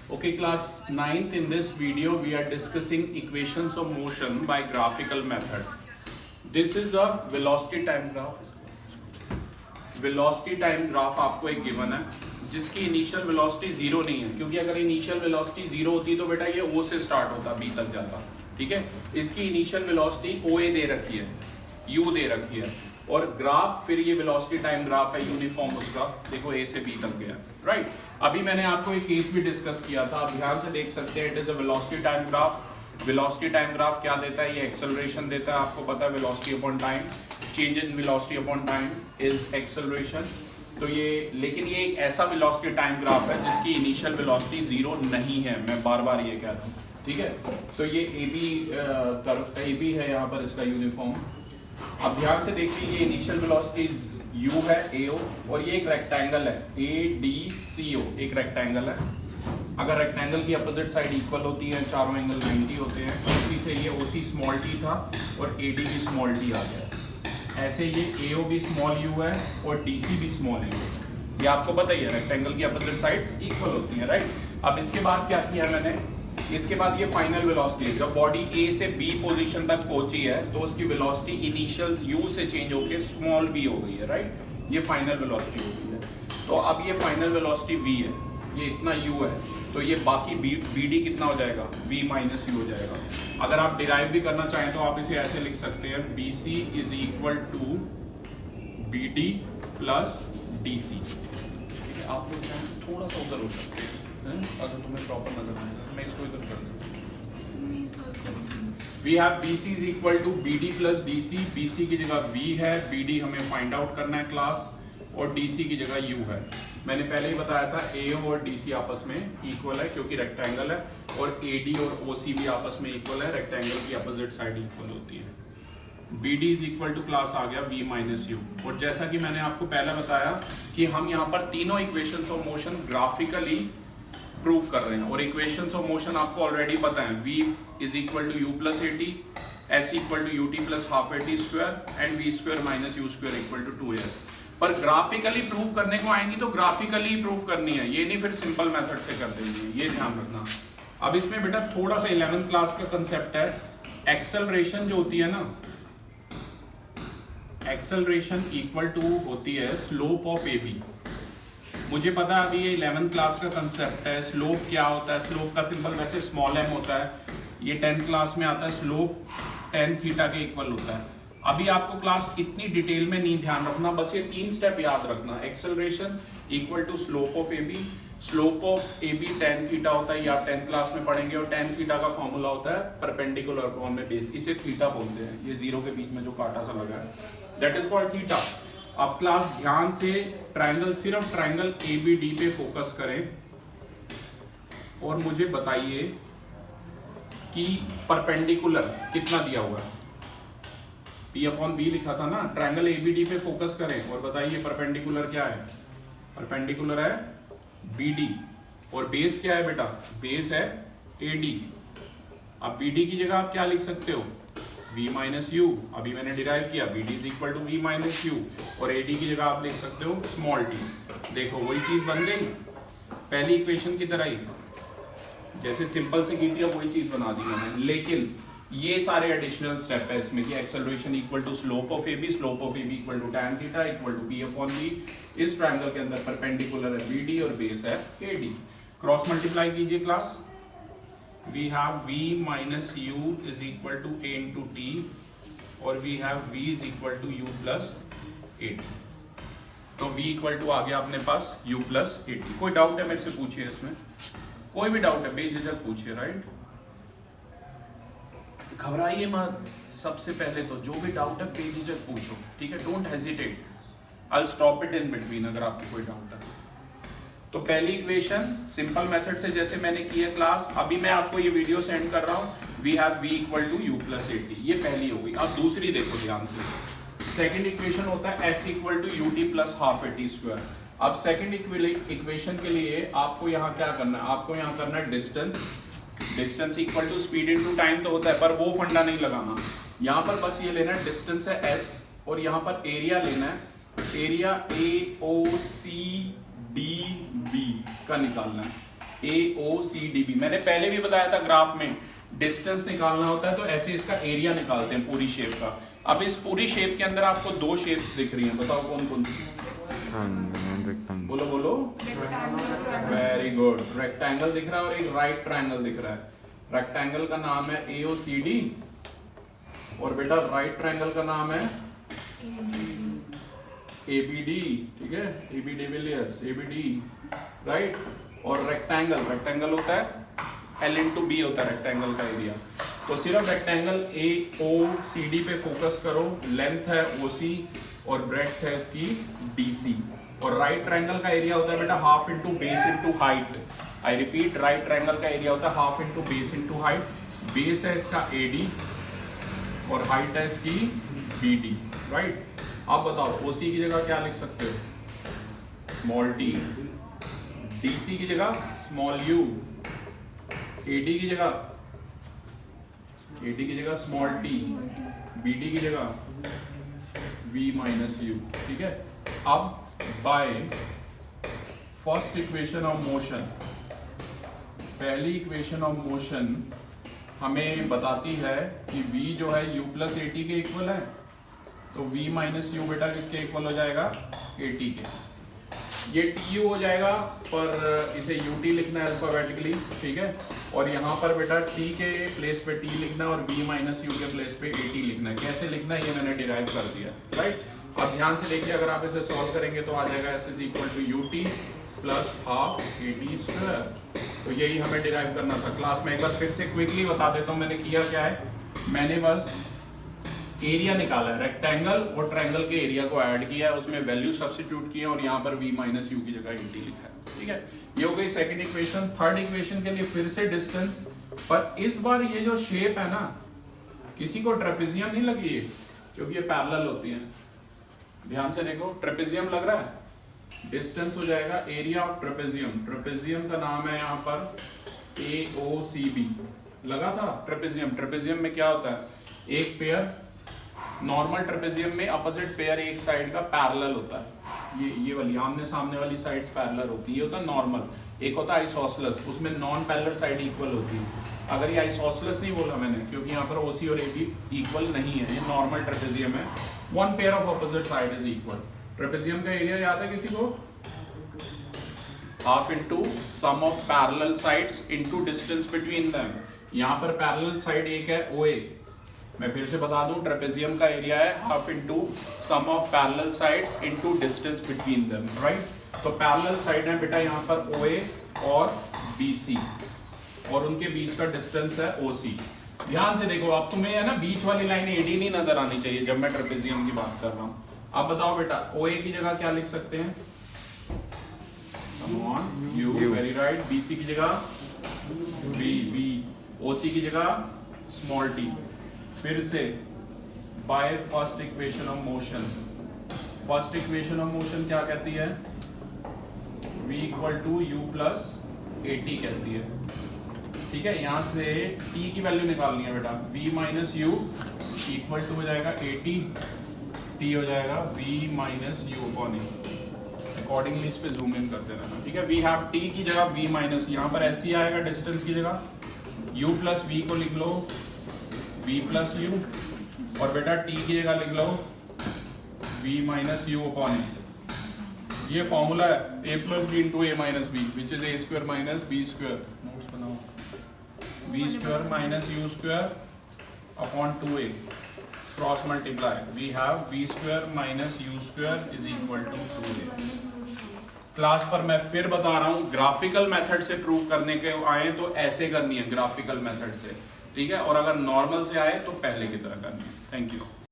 Okay, class 9th, in this video we are discussing equations of motion by graphical method. This is a velocity time graph. Velocity time graph आपको एक given है जिसकी initial velocity zero नहीं है, क्योंकि अगर initial velocity zero होती तो बेटा ये ओ से स्टार्ट होता, बी तक जाता। ठीक है, इसकी इनिशियल वेलोसिटी ओ ए दे रखी है, यू दे रखी है, और ग्राफ फिर ये वेलोसिटी टाइम ग्राफ है यूनिफॉर्म उसका, देखो ए से बी तक गया। राइट, अभी मैंने आपको एक केस भी डिस्कस किया था, आप ध्यान से देख सकते हैं। It is a velocity time graph. Velocity time graph क्या देता है? ये एक्सेलरेशन देता है, आपको पता है velocity upon time, change in velocity upon time is acceleration. तो ये, लेकिन ये एक ऐसा वेलोसिटी टाइम ग्राफ है जिसकी इनिशियल वेलोसिटी जीरो नहीं है, मैं बार बार ये कह रहा हूँ। ठीक है, तो ये ए बी है यहाँ पर इसका यूनिफॉर्म। अब ध्यान से देखिए, ये इनिशियल वेलोसिटी यू है, ए ओ, और ये एक रेक्टेंगल है ए डी सी ओ, एक रेक्टेंगल है। अगर रेक्टेंगल की अपोजिट साइड इक्वल होती है, चारों एंगल 90 होते हैं, तो उसी से ये ओसी स्मॉल टी था और एडी भी स्मॉल टी आ गया। ऐसे ये एओ भी स्मॉल यू है और डीसी भी स्मॉल यू है, ये आपको पता ही है, रेक्टेंगल की अपोजिट साइड्स इक्वल होती हैं। राइट, अब इसके बाद क्या किया मैंने, इसके बाद ये फाइनल वेलोसिटी है, जब बॉडी ए से बी पोजीशन तक पहुंची है तो उसकी वेलोसिटी इनिशियल यू से चेंज होके स्मॉल वी हो गई है। राइट, ये फाइनल वेलोसिटी हो गई है। तो अब ये फाइनल वेलोसिटी वी है, ये इतना u है, तो ये बाकी बी डी कितना हो जाएगा? v माइनस यू हो जाएगा। अगर आप डिराइव भी करना चाहें तो आप इसे ऐसे लिख सकते हैं, B C is equal to B D plus D C. आप लोग थोड़ा सा उधर हो सकते हैं, अगर तुम्हें प्रॉपर नजर आएगा। मैं इसको इधर कर दूँ। We have B C is equal to B D plus D C. B C की जगह v है, बी डी हमें फाइंड आउट करना है क्लास, और DC की जगह U है। मैंने पहले ही बताया था AO और DC आपस में इक्वल है क्योंकि रेक्टेंगल है, और AD और OC भी आपस में इक्वल है, रेक्टेंगल की अपोजिट साइड इक्वल होती है। BD is equal to class आ गया V माइनस यू। और जैसा कि मैंने आपको पहले बताया कि हम यहाँ पर तीनों equations of motion graphically prove कर रहे हैं, और इक्वेशंस ऑफ मोशन आपको ऑलरेडी पता है, V is equal to U plus AT, S equal to UT plus half AT square, and V square minus U square equal to 2S। पर graphically prove करने को आएंगी तो ग्राफिकली प्रूव करनी है, ये नहीं फिर सिंपल मेथड से कर देंगे, ये ध्यान रखना। अब इसमें बेटा थोड़ा सा 11th क्लास का कंसेप्ट है, एक्सेलरेशन जो होती है ना, एक्सेलरेशन इक्वल टू होती है स्लोप ऑफ ए बी। मुझे पता है अभी ये 11th क्लास का कंसेप्ट है। स्लोप क्या होता है? स्लोप का सिंबल वैसे स्मॉल m होता है, ये 10th क्लास में आता है, स्लोप tan थीटा के इक्वल होता है। अभी आपको क्लास इतनी डिटेल में नहीं ध्यान रखना, बस ये 3 स्टेप याद रखना। Acceleration equal to slope of A B, slope of A B tan theta होता है, ये आप 10th क्लास में पढ़ेंगे, और tan थीटा का फॉर्मूला होता है परपेंडिकुलर अपॉन में बेस, इसे थीटा बोलते हैं, ये जीरो के बीच में जो कांटा सा लगा है, दैट इज कॉल्ड थीटा। अब क्लास ध्यान से ट्रायंगल, सिर्फ ट्रायंगल ए बी डी पे फोकस करें और मुझे बताइए कि परपेंडिकुलर कितना दिया हुआ है। P अपॉन बी लिखा था ना, ट्रायंगल ABD पे फोकस करें और बताइए परपेंडिकुलर क्या है? परपेंडिकुलर है BD, और बेस क्या है बेटा? बेस है AD। अब BD की जगह आप क्या लिख सकते हो? V माइनस यू, अभी मैंने डिराइव किया, BD is equal to V minus U, और AD की जगह आप लिख सकते हो स्मॉल t। देखो वही चीज बन गई, पहली इक्वेशन की तरह ही, जैसे सिंपल से की थी वही चीज बना दी मैंने। लेकिन ये सारे एडिशनल स्टेप है इसमें कि acceleration equal to slope of A B, slope of A B equal to tan theta equal to P upon B. इस ट्रायंगल के अंदर परपेंडिकुलर है BD और बेस है AD। क्रॉस मल्टीप्लाई कीजिए class, we have V minus U is equal to A into T, और we have V is equal to U plus AT। तो V equal to आ गया अपने पास U प्लस AT। कोई doubt है मेरे से पूछिए, इसमें कोई भी डाउट है बेझिझक पूछिए। राइट, घबराइए मत, सबसे पहले तो जो भी डाउट है बेझिझक पूछो, ठीक है? Don't hesitate, I will stop it in between अगर आपको कोई डाउट है। तो पहली इक्वेशन सिंपल मेथड से जैसे मैंने की है क्लास, अभी मैं आपको ये वीडियो सेंड कर रहा हूँ, we have V equal to U plus AT, ये पहली हो गई। अब दूसरी देखो ध्यान से, सेकंड इक्वेशन होता है S equal to UT plus half AT square. अब सेकंड इक्वेशन के लिए आपको यहाँ क्या करना है? आपको यहाँ करना है distance, distance equal to speed into time तो होता है, पर वो फंडा नहीं लगाना। यहाँ पर बस ये लेना है, डिस्टेंस है S, और यहाँ पर एरिया लेना है, एरिया AOCDB का निकालना है। AOCDB। मैंने पहले भी बताया था ग्राफ में डिस्टेंस निकालना होता है तो ऐसे इसका एरिया निकालते हैं पूरी शेप का। अब इस पूरी शेप के अंदर आपको दो शेप्स दिख रही हैं, बताओ कौन कौन सी? बोलो बोलो। Very good. रेक्टेंगल दिख रहा है और एक राइट ट्रायंगल दिख रहा है। रेक्टेंगल का नाम है AOCD और बेटा राइट ट्रायंगल का नाम है ABD। ठीक है, AB डिविलियर्स, ABD, राइट। और रेक्टेंगल होता है L into B होता है रेक्टेंगल का एरिया। तो सिर्फ रेक्टेंगल AOCD पे फोकस करो। लेंथ है OC और ब्रेड्थ है इसकी DC। और राइट ट्रायंगल का एरिया होता है बेटा half into base into height. I repeat, right triangle का एरिया होता है half into base into height. Base है इसका AD और हाइट है इसकी BD, राइट। आप बताओ OC की जगह क्या लिख सकते हो? Small t। DC की जगह स्मॉल u। AD की जगह स्मॉल t। BD की जगह V माइनस u। ठीक है। अब bye first equation of motion, पहली इक्वेशन ऑफ मोशन हमें बताती है कि v जो है u प्लस AT के इक्वल है, तो v माइनस u बेटा किसके इक्वल हो जाएगा? AT के। ये TU हो जाएगा पर इसे UT लिखना है अल्फाबेटिकली, ठीक है। और यहाँ पर बेटा T के प्लेस पे T लिखना है और V माइनस U के प्लेस पे AT लिखना है। कैसे लिखना है ये मैंने डिराइव कर दिया, राइट। अब ध्यान से देखिए, अगर आप इसे सॉल्व करेंगे तो आ जाएगा S is equal to UT plus half AT square. तो यही हमें डिराइव करना था। क्लास में एक बार फिर से क्विकली बता देता हूँ मैंने किया क्या है। मैंने बस एरिया निकाला है, रेक्टेंगल और ट्रायंगल के एरिया को ऐड किया है, उसमें वैल्यू सब्स्टिट्यूट किया और यहाँ पर v माइनस यू की जगह AT लिखा है, ठीक है। ये हो गई सेकंड इक्वेशन। थर्ड इक्वेशन के लिए फिर से डिस्टेंस, पर इस बार ये जो शेप है ना, किसी को ट्रेपेजियम नहीं लगी है क्योंकि ये पैरेलल होती है। ध्यान से देखो, ट्रेपेजियम लग रहा है। डिस्टेंस हो जाएगा एरिया ऑफ ट्रेपेजियम। ट्रेपेजियम का नाम है यहाँ पर AOCB। लगा था ट्रेपेजियम। ट्रेपेजियम में क्या होता है? एक पेयर, नॉर्मल ट्रेपेजियम में अपोजिट पेयर एक साइड का पैरेलल होता है। ये वाली आमने सामने वाली साइड्स पैरेलल होती है। ये होता है नॉर्मल। एक होता है आइसोसेलेस, उसमें नॉन पैरेलल साइड इक्वल होती है। अगर ये आइसोसेलेस नहीं बोला मैंने क्योंकि यहाँ पर OC और AB इक्वल नहीं है, ये नॉर्मल ट्रेपेजियम है। One pair of opposite side is equal. Trapezium का एरिया याद है किसी को? Half into sum of parallel sides into distance between them. यहाँ पर पैरेलल साइड एक है OA। मैं फिर से बता दूं, ट्रेपेजियम का एरिया है half into sum of parallel sides into distance between them, right. तो पैरेलल साइड है बेटा यहाँ पर OA और BC और उनके बीच का डिस्टेंस है OC। ध्यान से देखो, अब तुम्हें है ना बीच वाली लाइन AD नहीं नजर आनी चाहिए जब मैं ट्रेपेजियम की बात कर रहा हूँ। अब बताओ बेटा, OA की जगह क्या लिख सकते हैं? Come on, U, very right। BC की जगह V, OC की जगह स्मॉल t। फिर से by first equation of motion, first equation of motion क्या कहती है? v equal to u plus AT कहती है, ठीक है। यहाँ से t की वैल्यू निकालनी है बेटा। v minus U equal to हो जाएगा AT, t हो जाएगा v minus U upon A। Accordingly इस पे जूम इन करते रहना, ठीक है। वी हैव t की जगह v माइनस, यहाँ पर ऐसे ही आएगा डिस्टेंस की जगह, u प्लस v को लिख लो v प्लस यू, और बेटा t की जगह लिख लो v minus U upon A। ये फॉर्मूला है a plus B into a minus B, which is a square minus b square. Notes बनाओ, v square minus u square upon 2a cross multiply. We have v square minus u square is equal to 2a। Class पर मैं फिर बता रहा हूँ, graphical method से prove करने के आए तो ऐसे करनी है ग्राफिकल मेथड से, ठीक है। और अगर नॉर्मल से आए तो पहले की तरह करनी है। Thank you.